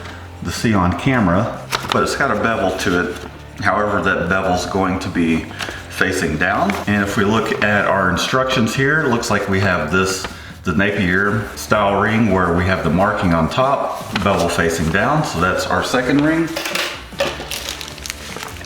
see on camera, but it's got a bevel to it. However, that bevel's going to be facing down. And if we look at our instructions here, it looks like we have the Napier style ring where we have the marking on top, bevel facing down. So that's our second ring.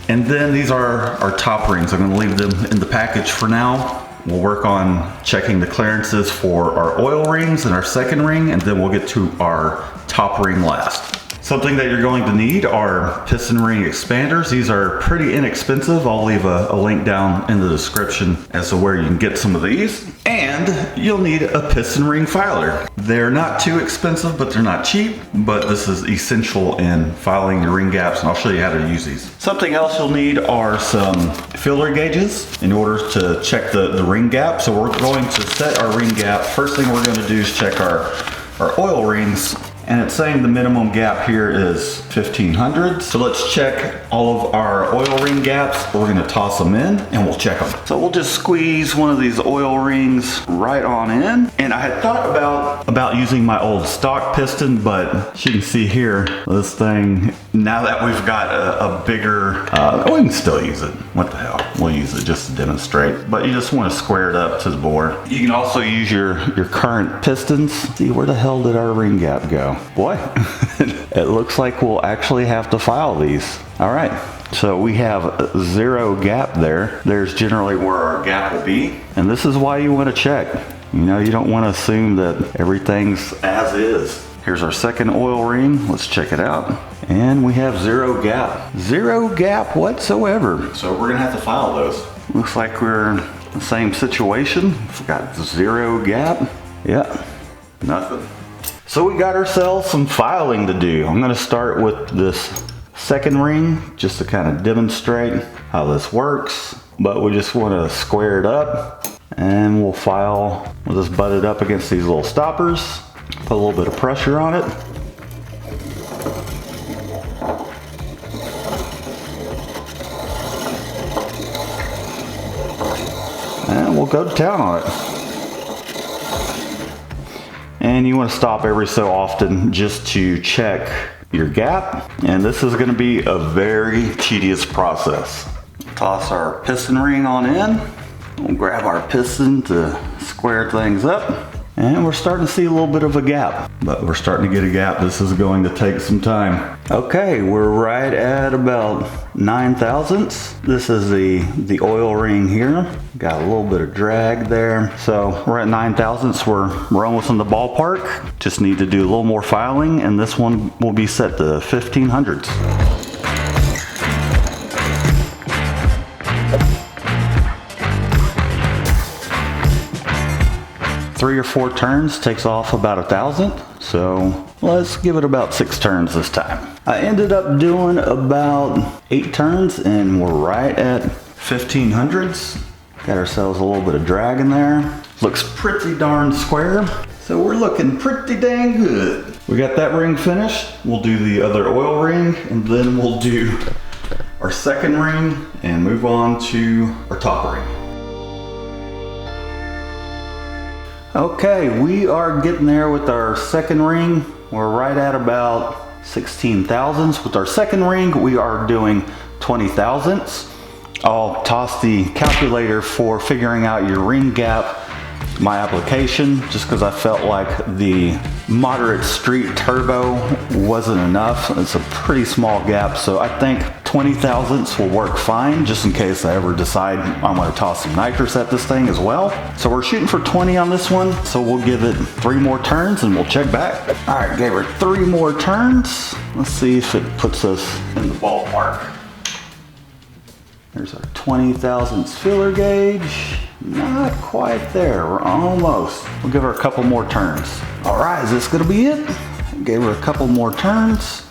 And then these are our top rings. I'm gonna leave them in the package for now. We'll work on checking the clearances for our oil rings and our second ring, and then we'll get to our top ring last. Something that you're going to need are piston ring expanders. These are pretty inexpensive. I'll leave a link down in the description as to where you can get some of these. And you'll need a piston ring filer. They're not too expensive, but they're not cheap. But this is essential in filing your ring gaps, and I'll show you how to use these. Something else you'll need are some filler gauges in order to check the ring gap. So we're going to set our ring gap. First thing we're going to do is check our oil rings. And it's saying the minimum gap here is 1500. So let's check all of our oil ring gaps. We're gonna toss them in and we'll check them. So we'll just squeeze one of these oil rings right on in. And I had thought about using my old stock piston, but as you can see here, this thing, now that we've got a bigger, we can still use it. What the hell? We'll use it just to demonstrate. But you just wanna square it up to the bore. You can also use your current pistons. See, where the hell did our ring gap go? Boy, it looks like we'll actually have to file these. All right, so we have 0 gap there. There's generally where our gap will be. And this is why you want to check. You know, you don't want to assume that everything's as is. Here's our second oil ring. Let's check it out. And we have 0 gap. 0 gap whatsoever. So we're gonna have to file those. Looks like we're in the same situation. We've got 0 gap. Yeah, nothing. So we got ourselves some filing to do. I'm gonna start with this second ring just to kind of demonstrate how this works. But we just wanna square it up and we'll file, we'll just butt it up against these little stoppers, put a little bit of pressure on it. And we'll go to town on it. And you want to stop every so often just to check your gap. And this is going to be a very tedious process. Toss our piston ring on in. We'll grab our piston to square things up. And we're starting to see a little bit of a gap, but we're starting to get a gap. This is going to take some time. Okay, we're right at about 9 thousandths. This is the oil ring here. Got a little bit of drag there. So we're at 9 thousandths. We're almost in the ballpark. Just need to do a little more filing, and this one will be set to 1500ths. 3 or 4 turns takes off about 1,000. So let's give it about 6 turns this time. I ended up doing about 8 turns and we're right at 1500ths. Got ourselves a little bit of drag in there. Looks pretty darn square. So we're looking pretty dang good. We got that ring finished. We'll do the other oil ring and then we'll do our second ring and move on to our top ring. Okay, we are getting there with our second ring. We're right at about 16 thousandths. With our second ring, we are doing 20 thousandths. I'll toss the calculator for figuring out your ring gap, my application, just because I felt like the moderate street turbo wasn't enough. It's a pretty small gap, so I think 20 thousandths will work fine, just in case I ever decide I'm going to toss some nitrous at this thing as well. So we're shooting for 20 on this one, so we'll give it 3 more turns and we'll check back. All right, gave her 3 more turns. Let's see if it puts us in the ballpark. There's our 20 thousandths filler gauge. Not quite there, we're almost. We'll give her a couple more turns. All right, is this gonna be it? Gave her a couple more turns.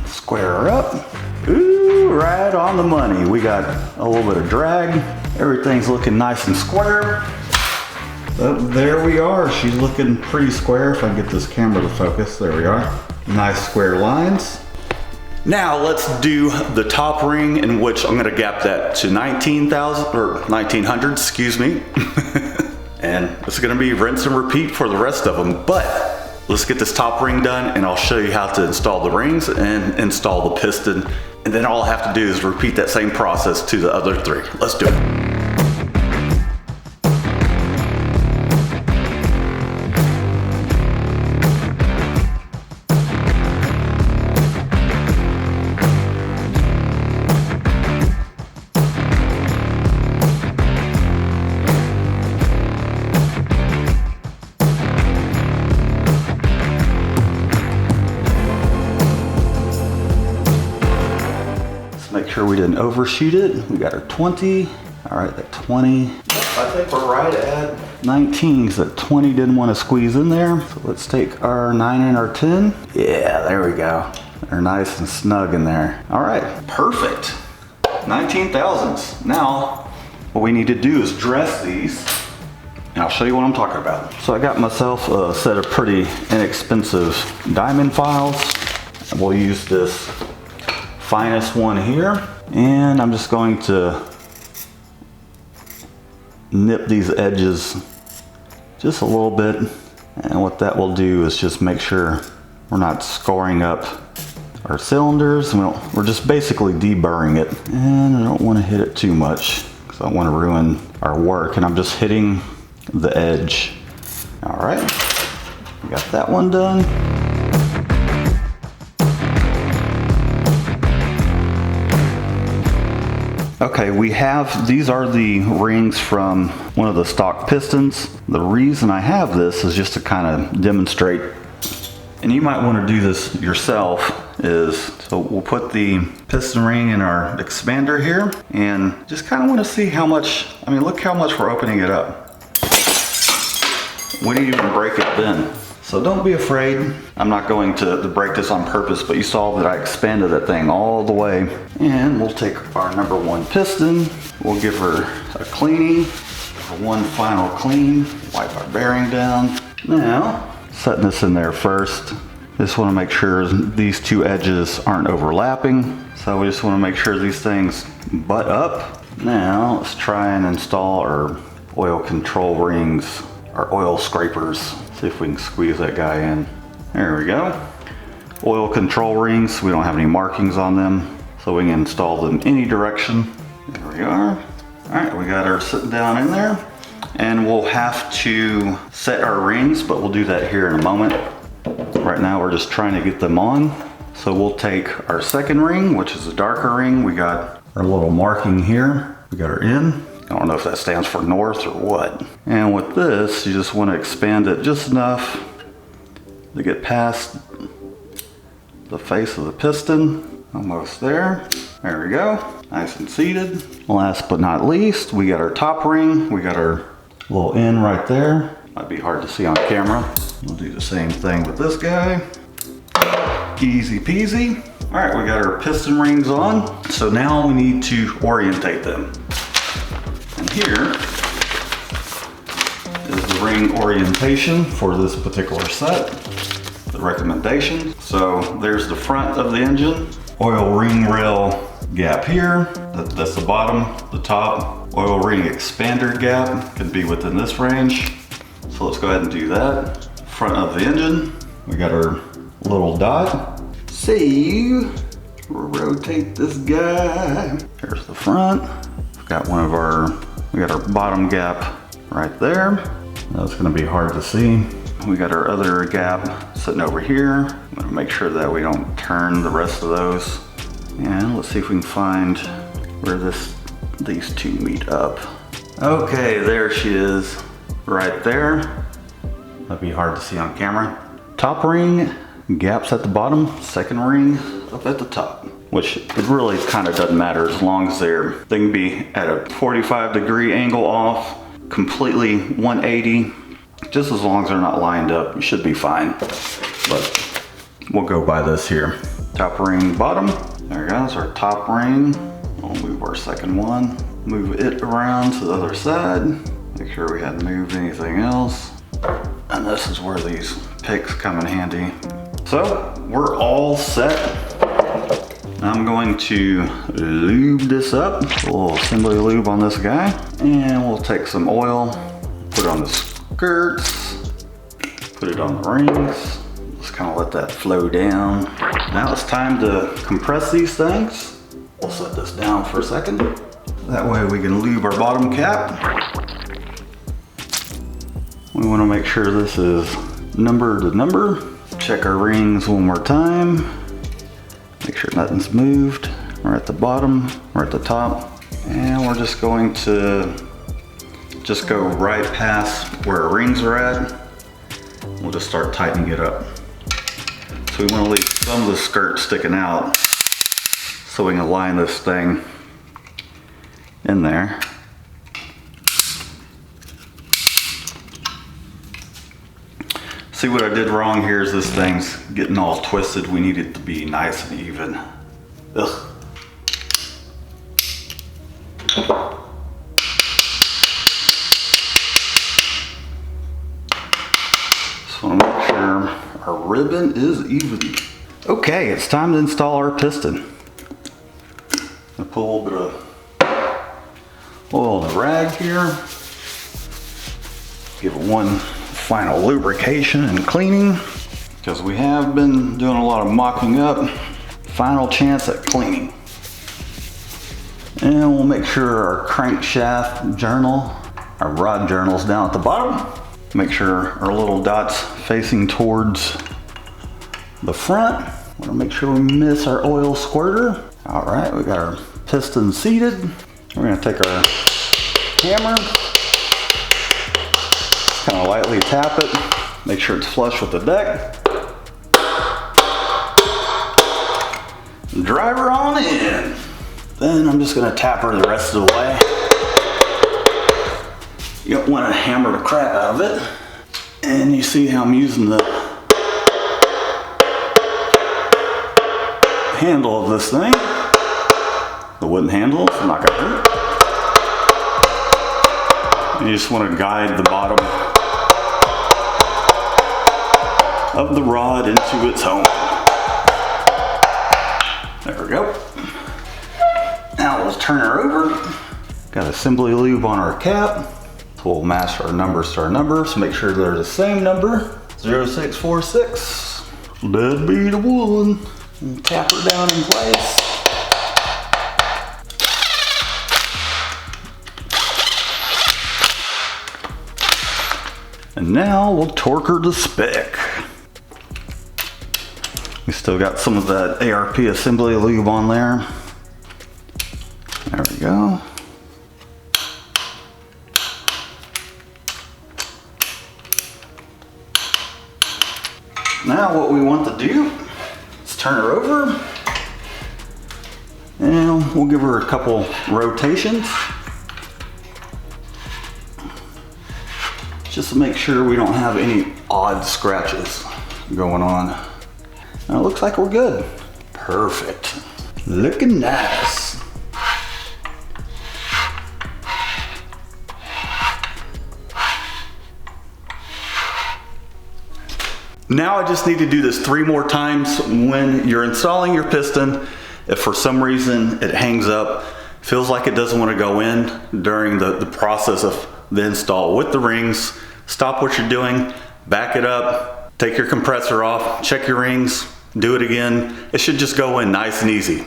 Square her up. Ooh, right on the money. We got a little bit of drag. Everything's looking nice and square. There we are. She's looking pretty square. If I get this camera to focus, there we are. Nice square lines. Now let's do the top ring, in which I'm gonna gap that to 19,000 or 1900, excuse me. And it's gonna be rinse and repeat for the rest of them. But let's get this top ring done and I'll show you how to install the rings and install the piston. And then all I have to do is repeat that same process to the other 3. Let's do it. Make sure we didn't overshoot it. We got our 20. All right, that 20. I think we're right at 19 because that 20 didn't want to squeeze in there. So let's take our 9 and our 10. Yeah, there we go. They're nice and snug in there. All right, perfect. 19 thousandths. Now, what we need to do is dress these. And I'll show you what I'm talking about. So I got myself a set of pretty inexpensive diamond files. We'll use this finest one here, and I'm just going to nip these edges just a little bit, and what that will do is just make sure we're not scoring up our cylinders. We're just basically deburring it, and I don't want to hit it too much because I don't want to ruin our work, and I'm just hitting the edge. All right, we got that one done. Okay, these are the rings from one of the stock pistons. The reason I have this is just to kind of demonstrate, and you might want to do this yourself, so we'll put the piston ring in our expander here and just kind of want to see how much, look how much we're opening it up. We didn't even break it then. So don't be afraid. I'm not going to break this on purpose, but you saw that I expanded that thing all the way. And we'll take our number 1 piston. We'll give her a cleaning, one final clean, wipe our bearing down. Now, setting this in there first. Just want to make sure these 2 edges aren't overlapping. So we just want to make sure these things butt up. Now let's try and install our oil control rings, our oil scrapers. See if we can squeeze that guy in. There we go. Oil control rings, we don't have any markings on them, so we can install them any direction. There we are. All right, we got our sitting down in there, and we'll have to set our rings, but we'll do that here in a moment. Right now we're just trying to get them on. So we'll take our second ring, which is a darker ring. We got our little marking here. We got our in. I don't know if that stands for north or what. And with this, you just want to expand it just enough to get past the face of the piston. Almost there. There we go. Nice and seated. Last but not least, we got our top ring. We got our little in right there. Might be hard to see on camera. We'll do the same thing with this guy. Easy peasy. All right, we got our piston rings on. So now we need to orientate them. And here is the ring orientation for this particular set. The recommendation. So there's the front of the engine. Oil ring rail gap here. That's the bottom. The top oil ring expander gap can be within this range. So let's go ahead and do that. Front of the engine. We got our little dot. So we'll rotate this guy. Here's the front. We've got we got our bottom gap right there. That's gonna be hard to see. We got our other gap sitting over here. I'm gonna make sure that we don't turn the rest of those. And let's see if we can find where these two meet up. Okay, there she is, right there. That'd be hard to see on camera. Top ring, gaps at the bottom, second ring up at the top. Which it really kind of doesn't matter as long as they can be at a 45-degree angle off, completely 180. Just as long as they're not lined up, you should be fine. But we'll go by this here. Top ring, bottom. There goes our top ring. We'll move our second one. Move it around to the other side. Make sure we hadn't moved anything else. And this is where these picks come in handy. So we're all set. I'm going to lube this up. A little assembly lube on this guy. And we'll take some oil, put it on the skirts, put it on the rings. Just kind of let that flow down. Now it's time to compress these things. We'll set this down for a second. That way we can lube our bottom cap. We want to make sure this is number to number. Check our rings one more time. Make sure nothing's moved. We're at the bottom, we're at the top. And we're just going to go right past where our rings are at. We'll just start tightening it up. So we want to leave some of the skirt sticking out so we can line this thing in there. See, what I did wrong here is this thing's getting all twisted. We need it to be nice and even. Ugh. Just want to make sure our ribbon is even. Okay, it's time to install our piston. I'll put a little bit of oil in the rag here. Give it one final lubrication and cleaning, because we have been doing a lot of mocking up. Final chance at cleaning. And we'll make sure our crankshaft journal, our rod journal's down at the bottom. Make sure our little dots facing towards the front. Want to make sure we miss our oil squirter. All right, we got our piston seated. We're gonna take our hammer, kind of lightly tap it, make sure it's flush with the deck. Drive her on in. Then I'm just gonna tap her the rest of the way. You don't want to hammer the crap out of it. And you see how I'm using the handle of this thing. The wooden handle, it's not gonna hurt. You just want to guide the bottom of the rod into its home. There we go. Now let's turn her over. Got assembly lube on our cap. So we'll match our numbers to our numbers. Make sure they're the same number. 0646. Deadbeat of one. And tap her down in place. And now we'll torque her to spec. We still got some of that ARP assembly lube on there. There we go. Now what we want to do is turn her over and we'll give her a couple rotations just to make sure we don't have any odd scratches going on. Now it looks like we're good. Perfect. Looking nice. Now I just need to do this 3 more times. When you're installing your piston, if for some reason it hangs up, feels like it doesn't want to go in during the process of the install with the rings, stop what you're doing, back it up, take your compressor off, check your rings, do it again. It should just go in nice and easy.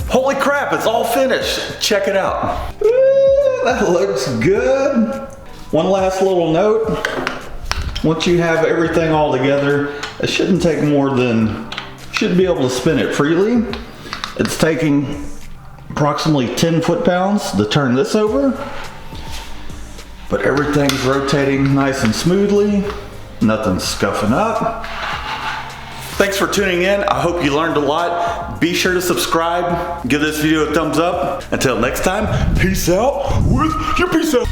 Holy crap, it's all finished. Check it out. Ooh, that looks good. One last little note. Once you have everything all together, it shouldn't take more than, should be able to spin it freely. It's taking approximately 10 foot-pounds to turn this over, but everything's rotating nice and smoothly. Nothing's scuffing up. Thanks for tuning in. I hope you learned a lot. Be sure to subscribe. Give this video a thumbs up. Until next time, peace out with your peace out.